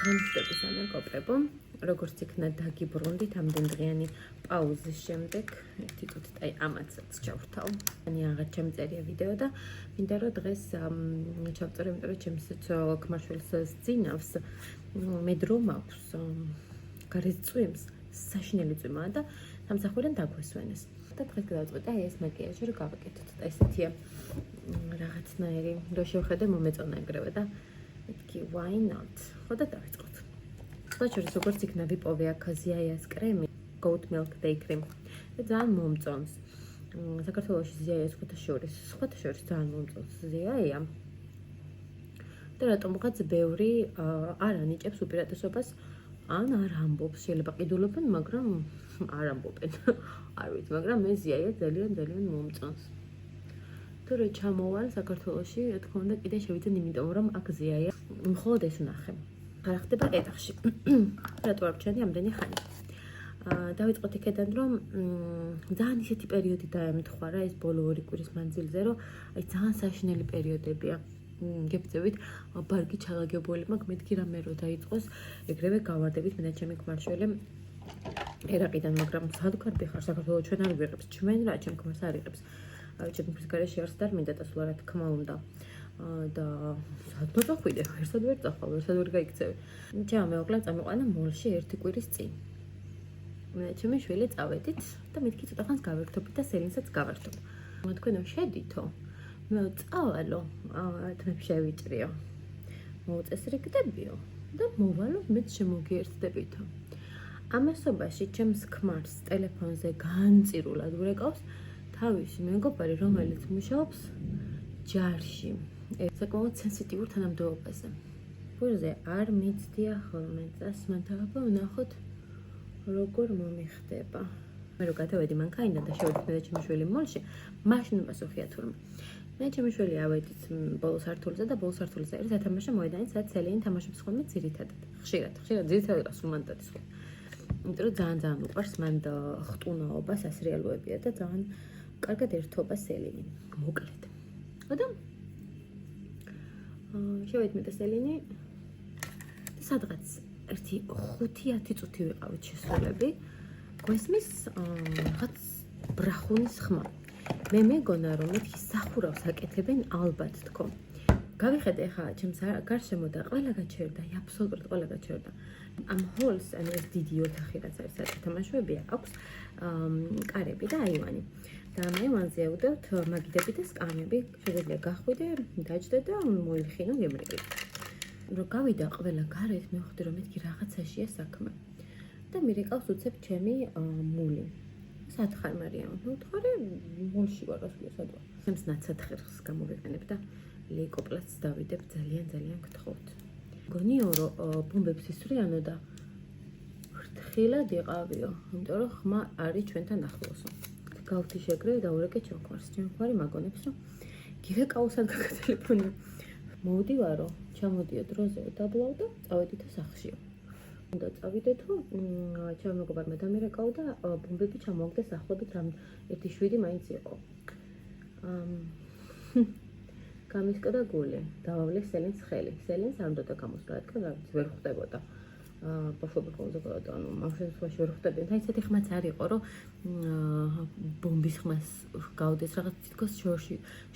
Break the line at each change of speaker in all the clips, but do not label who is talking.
განხდების ამეკოპებო, როგორც იქნა დაგიბრუნდით ამდენდღიანი პაუზის შემდეგ, ერთი წუთით აი ამაცაც ჩავთავ. ani აღარ ჩამწერია ვიდეო და მინდა რომ დღეს ჩავწერე, იმიტომ რომ ჩემს ქმარშვილს ძინავს, მე დრო მაქვს გარეთ წვიმს, საშინელი წვიმაა და სამსახურიდან დაგვესვენეს. და დღეს გადავწყვიტე აი ეს მაკიაჟი რომ გავაკეთოთ და ესეთია რაღაცნაირი, რომ შევხედე მომეწონა ეგრევე და მეთქი why not? ხო და დავიწყოთ. ხოჭერს როგორც იქნა ვიპოვე აქ ზიაიას კრემი, goat milk day cream. და ძალიან მომწონს. საქართველოში ზიაიას სხვათა შორის ძალიან მომწონს ზიაია. და რატომღაც ბევრი არ ანიჭებს უპირატესობას ან არ ამბობს, შეიძლება ყიდულობენ, მაგრამ არ ამბობენ. არ ვიცი, მაგრამ მე ზიაია ძალიან მომწონს. თუ რა ჩამოვალ საქართველოში, რა თქმა უნდა, კიდე შევიდნენ, იმიტომ რომ აქ ზიაია მხოლოდ ეს ვნახე. არ ხდება ეტახში. რატო არ ვჩვენი ამდენი ხანი? დავიწყოთ იქიდან, რომ ძალიან ისეთი პერიოდი დაემთხვა რა ეს ბოლო 2 კვირის მანძილზე, რომ აი ძალიან საშინელი პერიოდებია. გებწევით, ბარგი ჩალაგებული მაქვს, მეთქი რამე რო დაიწყოს, ეგრევე გავარდებით მე და ჩემი ქმარშვილი ერაყიდან, მაგრამ სადღარბი ხარ საქართველოს ჩვენ არ ვიღებს, ჩვენ რა ჩემ ქმარს არ იღებს. ჩემ ქმრის გარეშე არც და მინდა დასვლა რა თქმა უნდა. და სადღაც წახვიდე, ერთად ვერ წახვალ, ერთად ვერ გაიქცევი. ჩემ მეუღლე წამიყვანა მოლში 1 კვირის წინ. მე ჩემი შვილი წავედით და მეთქი ცოტა ხანს გავერთობთ და სელინსაც გავერთობ. თქვენ შედითო? მე წავალო, თმებს შევიჭრიო. მოუწესრიგდებიო და მოვალო მეც შემოგიერთდებითო. ამასობაში ჩემს ქმარს ტელეფონზე განწირულად ვრეკავს თავისი მეგობარი, რომელიც მუშაობს ჯარში. საკმაოდ სენსიტიურ თანამდებობაზე. ფურზე არ მიცდია ხოლმე წასმანთავება ვნახოთ როგორ მომიხდება. მე რო გადავედი მანქანიდან და შევედი მე და ჩემი შვილი მოლში, მაშინ პასუხია თურმე. მე ჩემი შვილი ავედით ბოლო სართულზე და ბოლო სართულზე ერთ ათამაშა მოედანი, სადაც სელენი თამაშობს ხოლმე ძირითადად. ხშირად ძირითადად სულმანდად ის ხო. იმიტომ რომ ძალიან უყვარს მან ხტუნაობა, სასრიალოებია და ძალიან კარგად ერთობა სელენი. მოკლედ. და შევედი მე და სელენი და სადღაც ერთი 5-10 წუთი ვიყავით შესულები. გვესმის რაღაც ბრახუნის ხმა. მე მეგონა რომ მეთქი სახურავს აკეთებენ ალბათ თქო. გავიხედე ხა ჩემს გარშემო და ყველა გაჩერდა, აბსოლუტურად ყველა გაჩერდა. ამ ჰოლს, ანუ ეს დიდი ოთახი რაც არის სათამაშოებია, აქვს კარები და აივანი. და ამ აივანზე უდევთ მაგიდები და სკამები. შეიძლება გახვიდე, დაჯდე და მოიხინო გემრიელი. რომ გავიდა ყველა გარეთ, მე ხვდი რომ მეთქი რაღაცაშია საქმე. და მირეკავს უცებ ჩემი მული. სათხარ მარიამ, უთხარი მოლში ვარ ასული სადღაც. ჩემს ნაცათხერს გამოვიყენებ და ლეიკოპლასს დავიდებ ძალიან გთხოვთ. გონიო რომ ბომბებს ისვრიანო და ფრთხილად იყავიო, იმიტომ რომ ხმა არის ჩვენთან ახლოსო. გავთი შეგრე და ურეკე ჩემს ხვარი მაგონებს რომ გიგეკაუსად გაგატელეფონია. მოვდივარო, ჩამოდიო დროზე დაბლავ და წავედითო სახლშიო. და წავიდეთო, ჩემ მეგობარმა დამირეკაო და ბომბები ჩამოაგდეს ახლობით რამ 1-7 მაინც იყო. გამისკდა გული, დავავლეს სელენს ხელი. სელენს არ უნდა გამოსვლა, თქო, ვერ ხვდებოდა. ბავშვები ყოლოდა, ანუ მაშინ სხვაში ვერ ხვდებიან. და ისეთი ხმაც არ იყო, რომ ბომბის ხმას გავდეს რაღაც თითქოს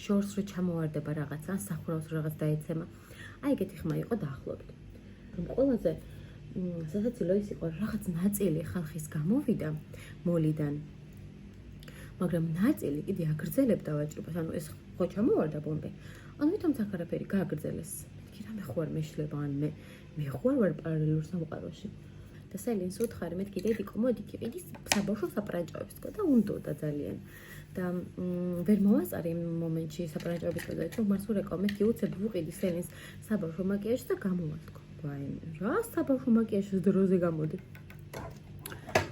შორს რო ჩამოვარდება რაღაცა, სახურავს რაღაც დაეცემა. აი ეგეთი ხმა იყო დაახლოებით. ყველაზე სასაცილო ის იყო რაღაც ნაწილი ხალხის გამოვიდა მოლიდან. მაგრამ ნაწილი კიდე აგრძელებდა ვაჭრობას, ანუ ეს ხო ჩამოვარდა ბომბი. ანუ ვითომ საკარაფერი გააგრძელეს. კი რამე ხوار მეშლება, ან მე ხوار ვარ პარალელურ სამყაროში. და სელინს უთხარი, მეთქი დედი კომოდი კიდე საბავშვო საპრანჭოებს თქო და უნდოდა ძალიან. და ვერ მოვაწარე იმ მომენტში საპრანჭოების და თქო მას ურეკავ, მეთქი უცებ ვუყიდი სელინს საბავშვო მაკიაჟს და გამოვალ თქო. რა საბავშვო მაკიაჟის დროზე გამოდი.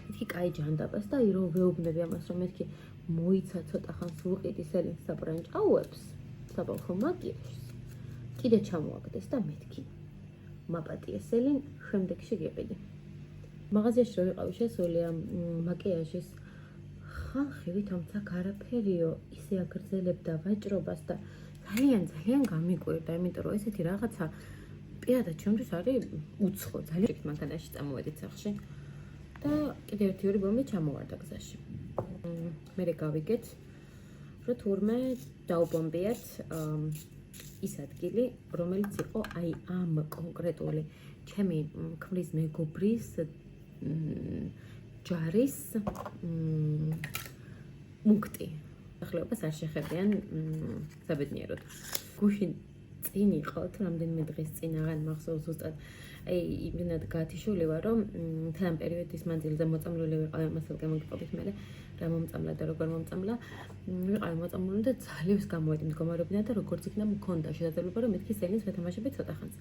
მეთქი კაი ჯანდაბას და ირო ვეუბნები ამას რომ მეთქი მოიცა ცოტა ხანს ვუყიდი სელინს საპრანჭოებს, საბავშვო მაკიაჟს. კიდე ჩამოაგდეს და მეთქი მაპატია სელინ, შემდეგში გიყიდი. მაღაზიაში რო ვიყავი შესული ამ მაკიაჟის ხალხი ვითომცა არაფერიო ისე აგრძელებდა ვაჭრობას და ძალიან გამიკვირდა, იმიტომ რომ ესეთი რაღაცა პირადად ჩემთვის არის უცხო, ძალიან შეგთ მანქანაში წამოვედით სახში და კიდე ერთი ბომბი ჩამოვარდა გზაში. მე გავიგეთ, რომ თურმე დაუბომბიათ ის ადგილი, რომელიც იყო აი ამ კონკრეტული ჩემი ქმრის მეგობრის ჯარის პუნქტი. ახლა არ შეხებიან საბედნიეროდ. გუშინ წინ იყო თუ რამდენიმე დღის წინ აღარ მახსოვს ზუსტად. აი იმენად გათიშული ვარ, რომ თან პერიოდის მანძილზე მოწამლული ვიყავ, მასალ გამოგიყვებით მე რა მომწამლა და როგორ მომწამლა. ვიყავ მოწამლული და ძალიან გამოვედი მდგომარეობიდან და როგორც იქნა მქონდა შესაძლებლობა, რომ მეთქი სელინს ვეთამაშებდი ცოტა ხანს.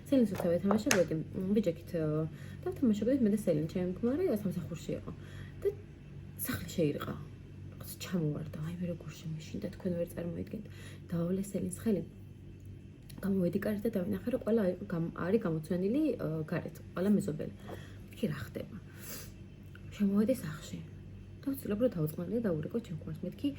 სელინს ვეთამაშებდი ბიჭექით და ვთამაშებდით მე და სელინი, ჩემი ქმარი სამსახურში იყო. და სახლი შეირყა. ჩამოვარდა, აი მე როგორ შემეშინდა, თქვენ ვერ წარმოიდგენთ. დავავლე სელინს ხელი. გამოვედი კარით და დავინახე, რომ ყველა არის გამოცვენილი გარეთ, ყველა მეზობელი. ვიქი რა ხდება? შემოვედი სახლში. და ვცდილობ რომ დავწყმარდი და დაურეკო ჩემ ქმარს. მეთქი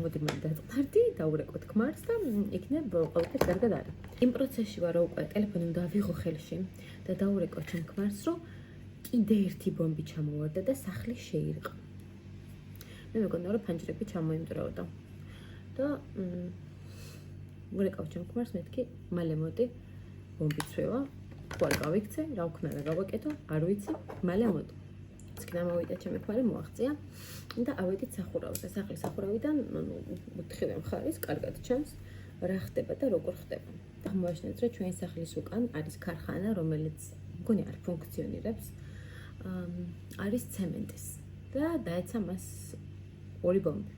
მოდი მან დაწყმარდი, დაურეკოთ ქმარს და იქნებ ყველაფერი კარგად არის. იმ პროცესში ვარ რომ უკვე ტელეფონი უნდა ავიღო ხელში და დაურეკო ჩემ ქმარს, რომ კიდე ერთი ბომბი ჩამოვარდა და სახლი შეირყა. მე მეგონა რომ ფანჯრები ჩამოიმდროოდა. და ვერეკავ ჩემ ქმარს მეთქი, მალე მოდი ბომბი წვევა, თუ არ გავიქცე, რა ვქნა რა გავაკეთო, არ ვიცი, მალე მოდი. იქნა მოვიდა ჩემი ქმარი მოაღწია და ავედით სახურავზე. სახლის სახურავიდან ოთხივე მხარეს კარგად ჩანს რა ხდება და როგორ ხდება. აღმოაჩინეთ, რომ ჩვენი სახლის უკან არის ქარხანა, რომელიც მგონი არ ფუნქციონირებს. არის ცემენტის და დაეცა მას ორი ბომბი.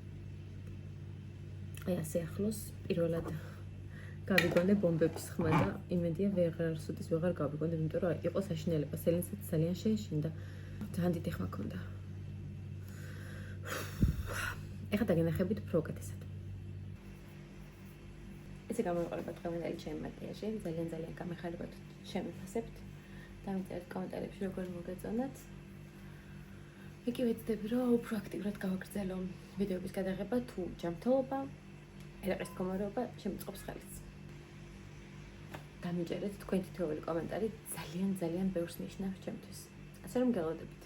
აი ასე ახლოს პირველად გავიგონე ბომბების ხმა და იმედია ვეღარსოდეს ვეღარ გავიგონებ, იმიტომ რომ იყო საშინელება, სელინსაც ძალიან შეეშინდა. ძალიან დიდი ხმა ქონდა. ეხლა დაგენახებით უფრო უკეთესად. ესე გამოიყურება დღევანდელი ჩემი მაკიაჟი, ძალიან გამეხარებათ შემიფასებთ. დამიწერეთ კომენტარებში როგორ მოგეწონათ. იქი ვეცდები რომ უფრო აქტიურად გავაგრძელო ვიდეოების გადაღება თუ ჯანმრთელობა, ერაყის მდგომარეობა შემიწყობს ხელს. დამიჯერეთ თქვენი თითოეული კომენტარი ძალიან ბევრს ნიშნავს ჩემთვის. ასე რომ გელოდებით.